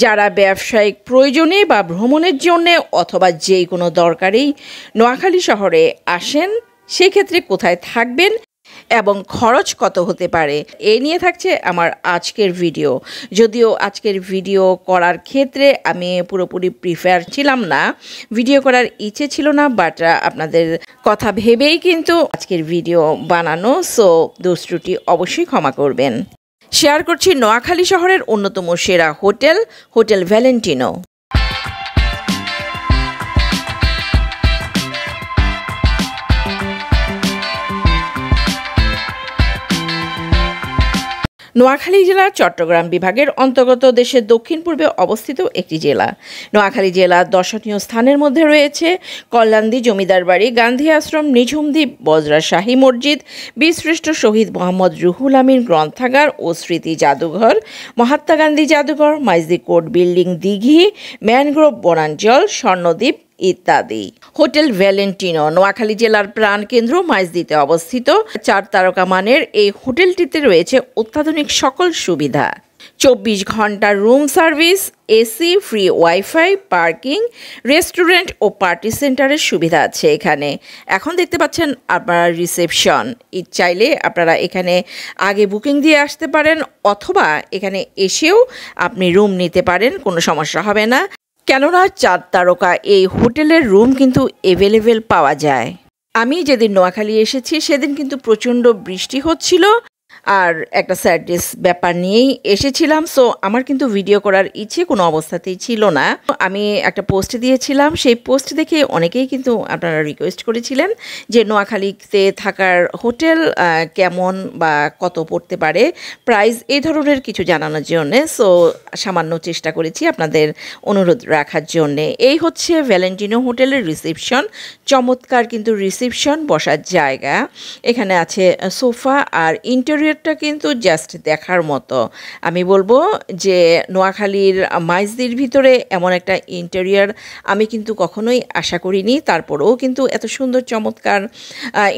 যারা ব্যবসায়িক প্রয়োজনে বা ভ্রমণের জন্যে অথবা যে কোনো দরকারেই নোয়াখালী শহরে আসেন, সেক্ষেত্রে কোথায় থাকবেন এবং খরচ কত হতে পারে এই নিয়ে থাকছে আমার আজকের ভিডিও। যদিও আজকের ভিডিও করার ক্ষেত্রে আমি পুরোপুরি প্রিফেয়ার ছিলাম না, ভিডিও করার ইচ্ছে ছিল না, বাট আপনাদের কথা ভেবেই কিন্তু আজকের ভিডিও বানানো। সো দোষ ত্রুটি অবশ্যই ক্ষমা করবেন। শেয়ার করছি নোয়াখালী শহরের অন্যতম সেরা হোটেল, হোটেল ভ্যালেন্টিনো। নোয়াখালী জেলা চট্টগ্রাম বিভাগের অন্তর্গত দেশের দক্ষিণ পূর্বে অবস্থিত একটি জেলা। নোয়াখালী জেলার দর্শনীয় স্থানের মধ্যে রয়েছে কল্যাণদী জমিদার বাড়ি, গান্ধী আশ্রম, নিঝুমদ্বীপ, বজরা শাহী মসজিদ, বীরশ্রেষ্ঠ শহীদ মোহাম্মদ রুহুল আমিন গ্রন্থাগার ও স্মৃতি জাদুঘর, মহাত্মা গান্ধী জাদুঘর, মাইজদি কোর্ট বিল্ডিং, দিঘি, ম্যানগ্রোভ বনাঞ্চল, স্বর্ণদ্বীপ ইত্যাদি। হোটেল ভ্যালেন্টিনো নোয়াখালী জেলার প্রাণকেন্দ্র মাইজদিতে অবস্থিত। 4 তারকা মানের এই হোটেলটিতে রয়েছে অত্যাধুনিক সকল সুবিধা, 24 ঘন্টা room service, AC, free wifi, parking, restaurant ও পার্টি সেন্টারের সুবিধা আছে এখানে। এখন দেখতে পাচ্ছেন আপনারা রিসেপশন। চাইলে আপনারা এখানে আগে বুকিং দিয়ে আসতে পারেন অথবা এখানে এসেও আপনি রুম নিতে পারেন, কোনো সমস্যা হবে না। কেননা 4 তারকা এই হোটেলের রুম কিন্তু অ্যাভেলেবেল পাওয়া যায়। আমি যেদিন নোয়াখালী এসেছি সেদিন কিন্তু প্রচণ্ড বৃষ্টি হচ্ছিল আর একটা স্যাডনেস ব্যাপার নিয়েই এসেছিলাম। সো আমার কিন্তু ভিডিও করার ইচ্ছে কোনো অবস্থাতেই ছিল না। আমি একটা পোস্ট দিয়েছিলাম, সেই পোস্ট দেখে অনেকেই কিন্তু আপনারা রিকোয়েস্ট করেছিলেন যে নোয়াখালীতে থাকার হোটেল কেমন বা কত পড়তে পারে, প্রাইস, এই ধরনের কিছু জানানোর জন্যে। সো সামান্য চেষ্টা করেছি আপনাদের অনুরোধ রাখার জন্যে। এই হচ্ছে ভ্যালেন্টিনো হোটেলের রিসেপশন। চমৎকার কিন্তু রিসেপশন, বসার জায়গা, এখানে আছে সোফা, আর ইন্টেরিয়রটা কিন্তু জাস্ট দেখার মতো। আমি বলবো যে নোয়াখালীর মাইজদির ভিতরে এমন একটা ইন্টেরিয়র আমি কিন্তু কখনোই আশা করিনি। তারপরেও কিন্তু এত সুন্দর চমৎকার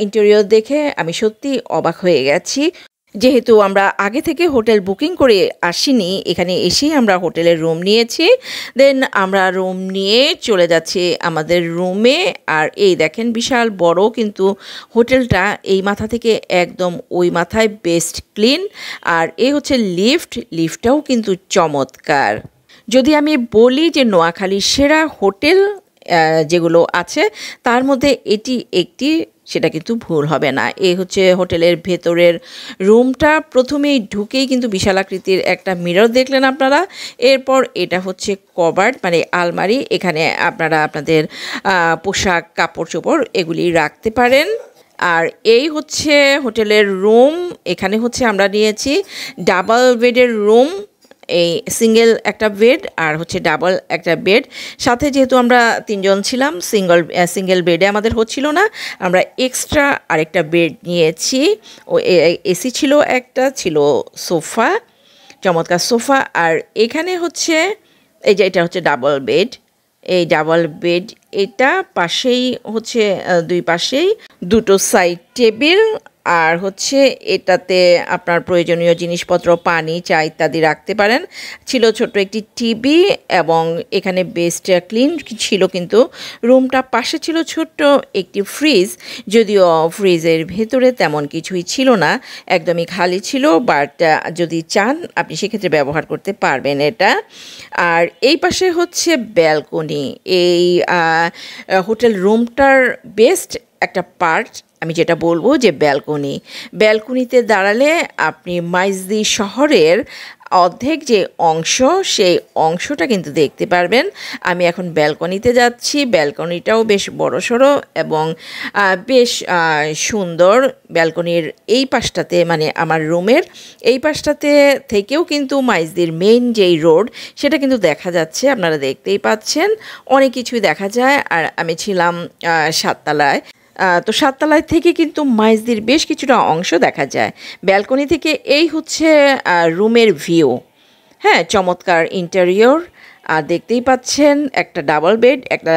ইন্টেরিয়র দেখে আমি সত্যি অবাক হয়ে গেছি। যেহেতু আমরা আগে থেকে হোটেল বুকিং করে আসিনি, এখানে এসেই আমরা হোটেলের রুম নিয়েছি। দেন আমরা রুম নিয়ে চলে যাচ্ছি আমাদের রুমে। আর এই দেখেন বিশাল বড় কিন্তু হোটেলটা, এই মাথা থেকে একদম ওই মাথায় বেস্ট ক্লিন। আর এই হচ্ছে লিফটটাও কিন্তু চমৎকার। যদি আমি বলি যে নোয়াখালীর সেরা হোটেল যেগুলো আছে তার মধ্যে এটি একটি, সেটা কিন্তু ভুল হবে না। এই হচ্ছে হোটেলের ভেতরের রুমটা। প্রথমেই ঢুকেই কিন্তু বিশাল আকৃতির একটা মিরর দেখলেন আপনারা। এরপর এটা হচ্ছে কবার্ড, মানে আলমারি, এখানে আপনারা আপনাদের পোশাক, কাপড় চোপড় এগুলি রাখতে পারেন। আর এই হচ্ছে হোটেলের রুম। এখানে হচ্ছে আমরা নিয়েছি ডাবল বেডের রুম, এই সিঙ্গেল একটা বেড আর হচ্ছে ডাবল একটা বেড। সাথে যেহেতু আমরা 3 জন ছিলাম, সিঙ্গেল বেডে আমাদের হচ্ছিল না, আমরা এক্সট্রা আরেকটা বেড নিয়েছি। ও এসি ছিল, একটা ছিল সোফা, চমৎকার সোফা। আর এখানে হচ্ছে এই যে এটা হচ্ছে ডাবল বেড, এই ডাবল বেড, এটা পাশেই হচ্ছে 2 পাশেই 2টো সাইড টেবিল। আর হচ্ছে এটাতে আপনার প্রয়োজনীয় জিনিসপত্র, পানি, চা ইত্যাদি রাখতে পারেন। ছিল ছোট্ট একটি টিভি এবং এখানে বেস্ট ক্লিন ছিল। কিন্তু রুমটা পাশে ছিল ছোট্ট একটি ফ্রিজ, যদিও ফ্রিজের ভেতরে তেমন কিছুই ছিল না, একদমই খালি ছিল। বাট যদি চান আপনি সেক্ষেত্রে ব্যবহার করতে পারবেন এটা। আর এই পাশে হচ্ছে ব্যালকনি। এই হোটেল রুমটার বেস্ট একটা পার্ট আমি যেটা বলবো যে ব্যালকনিতে দাঁড়ালে আপনি মাইজদি শহরের অর্ধেক যে অংশ, সেই অংশটা কিন্তু দেখতে পারবেন। আমি এখন ব্যালকনিতে যাচ্ছি। ব্যালকনিটাও বেশ বড়সড় এবং বেশ সুন্দর। ব্যালকনির এই পাশটাতে, মানে আমার রুমের এই পাশটাতে থেকেও কিন্তু মাইজদির মেইন যেই রোড সেটা কিন্তু দেখা যাচ্ছে, আপনারা দেখতেই পাচ্ছেন, অনেক কিছুই দেখা যায়। আর আমি ছিলাম 7 তলায়। তো 7 তলায় থেকে কিন্তু মাইজদির বেশ কিছুটা অংশ দেখা যায় ব্যালকনি থেকে। এই হচ্ছে রুমের ভিউ। হ্যাঁ, চমৎকার ইন্টেরিয়র। আর দেখতেই পাচ্ছেন একটা ডাবল বেড, একটা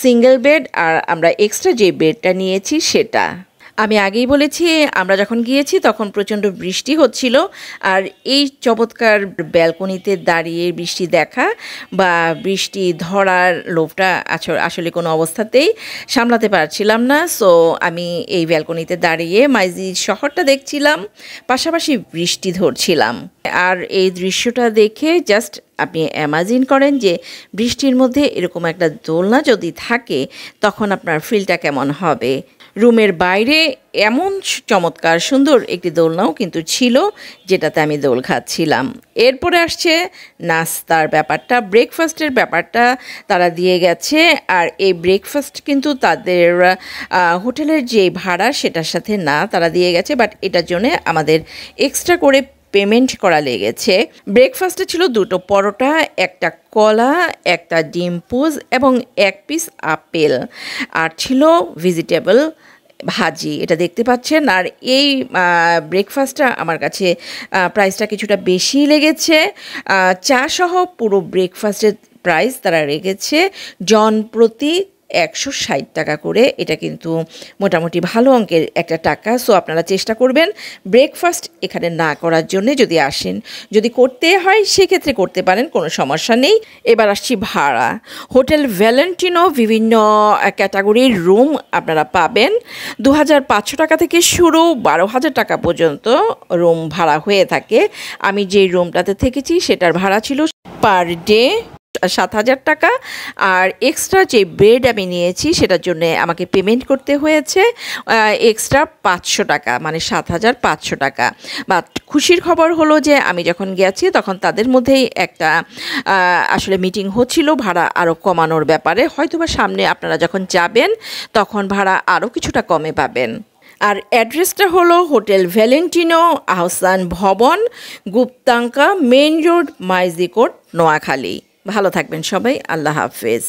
সিঙ্গেল বেড, আর আমরা এক্সট্রা যে বেডটা নিয়েছি সেটা। আমি আগেই বলেছি আমরা যখন গিয়েছি তখন প্রচণ্ড বৃষ্টি হচ্ছিল, আর এই চমৎকার ব্যালকনিতে দাঁড়িয়ে বৃষ্টি দেখা বা বৃষ্টি ধরার লোভটা আসলে কোনো অবস্থাতেই সামলাতে পারছিলাম না। সো আমি এই ব্যালকনিতে দাঁড়িয়ে মাইজি শহরটা দেখছিলাম, পাশাপাশি বৃষ্টি ধরছিলাম। আর এই দৃশ্যটা দেখে জাস্ট আপনি ইমাজিন করেন যে বৃষ্টির মধ্যে এরকম একটা দোলনা যদি থাকে তখন আপনার ফিলটা কেমন হবে। রুমের বাইরে এমন চমৎকার সুন্দর একটি দোলনাও কিন্তু ছিল, যেটাতে আমি দোল খাচ্ছিলাম। এরপরে আসছে নাস্তার ব্যাপারটা, ব্রেকফাস্টের ব্যাপারটা তারা দিয়ে গেছে। আর এই ব্রেকফাস্ট কিন্তু তাদের হোটেলের যে ভাড়া সেটার সাথে না তারা দিয়ে গেছে, বাট এটার জন্য আমাদের এক্সট্রা করে পেমেন্ট করা লেগেছে। ব্রেকফাস্টে ছিল 2টো পরোটা, একটা কলা, একটা ডিম পোজ এবং 1 পিস আপেল, আর ছিল ভেজিটেবল ভাজি, এটা দেখতে পাচ্ছেন। আর এই ব্রেকফাস্টটা আমার কাছে প্রাইসটা কিছুটা বেশি লেগেছে। চা সহ পুরো ব্রেকফাস্টের প্রাইস তারা রেখেছে জন প্রতি 160 টাকা করে। এটা কিন্তু মোটামুটি ভালো অঙ্কের একটা টাকা। সো আপনারা চেষ্টা করবেন ব্রেকফাস্ট এখানে না করার জন্য, যদি আসেন, যদি করতে হয় সেক্ষেত্রে করতে পারেন, কোনো সমস্যা নেই। এবার আসছি ভাড়া। হোটেল ভ্যালেন্টিনো বিভিন্ন ক্যাটাগরির রুম আপনারা পাবেন। 2500 টাকা থেকে শুরু 12,000 টাকা পর্যন্ত রুম ভাড়া হয়ে থাকে। আমি যেই রুমটাতে থেকেছি সেটার ভাড়া ছিল পার ডে 7,000 টাকা, আর এক্সট্রা যে বেড আমি নিয়েছি সেটার জন্য আমাকে পেমেন্ট করতে হয়েছে এক্সট্রা 500 টাকা, মানে 7,500 টাকা। বাট খুশির খবর হলো যে আমি যখন গেছি তখন তাদের মধ্যেই একটা আসলে মিটিং হচ্ছিল ভাড়া আরও কমানোর ব্যাপারে। হয়তোবা সামনে আপনারা যখন যাবেন তখন ভাড়া আরও কিছুটা কমে পাবেন। আর অ্যাড্রেসটা হলো হোটেল ভ্যালেন্টিনো, আহসান ভবন, গুপ্তাঙ্কা, main road, Maijdee court, Noakhali. ভালো থাকবেন সবাই, আল্লাহ হাফেজ।